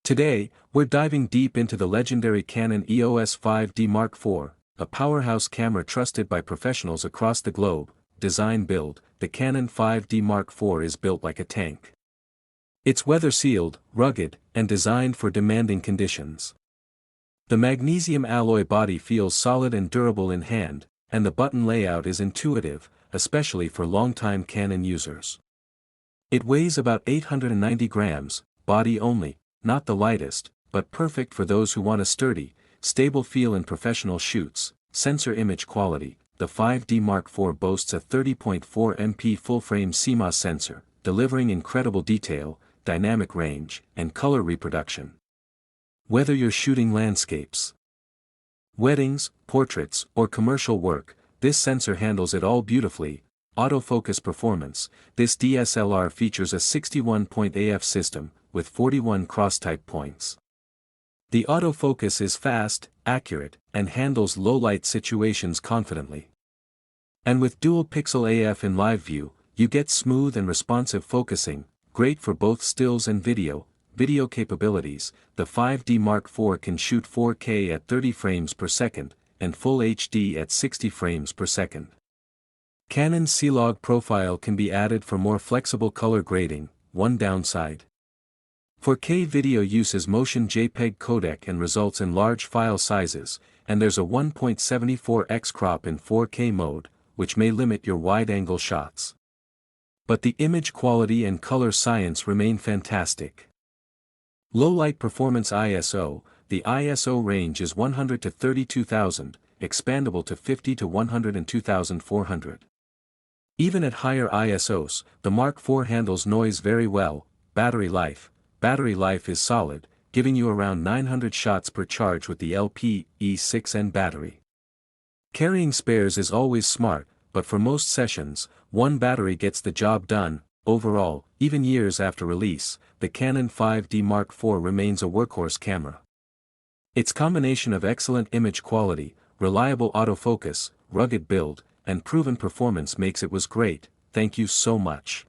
Today, we're diving deep into the legendary Canon EOS 5D Mark IV, a powerhouse camera trusted by professionals across the globe. Design build: the Canon 5D Mark IV is built like a tank. It's weather-sealed, rugged, and designed for demanding conditions. The magnesium alloy body feels solid and durable in hand, and the button layout is intuitive, especially for longtime Canon users. It weighs about 890 grams, body only, not the lightest, but perfect for those who want a sturdy, stable feel in professional shoots. Sensor image quality: the 5D Mark IV boasts a 30.4 MP full-frame CMOS sensor, delivering incredible detail, dynamic range, and color reproduction. Whether you're shooting landscapes, weddings, portraits, or commercial work, this sensor handles it all beautifully. Autofocus performance: this DSLR features a 61-point AF system, with 41 cross-type points. The autofocus is fast, accurate, and handles low-light situations confidently. And with dual-pixel AF in live view, you get smooth and responsive focusing, great for both stills and video. Video capabilities: the 5D Mark IV can shoot 4K at 30 frames per second, and Full HD at 60 frames per second. Canon's C-Log profile can be added for more flexible color grading. One downside: 4K video uses motion JPEG codec and results in large file sizes, and there's a 1.74x crop in 4K mode, which may limit your wide-angle shots. But the image quality and color science remain fantastic. Low-light performance ISO: the ISO range is 100 to 32,000, expandable to 50 to 102,400. Even at higher ISOs, the Mark IV handles noise very well. Battery life: battery life is solid, giving you around 900 shots per charge with the LPE6N battery. Carrying spares is always smart, but for most sessions, one battery gets the job done. Overall, even years after release, the Canon 5D Mark IV remains a workhorse camera. Its combination of excellent image quality, reliable autofocus, rugged build, and proven performance makes it was great. Thank you so much.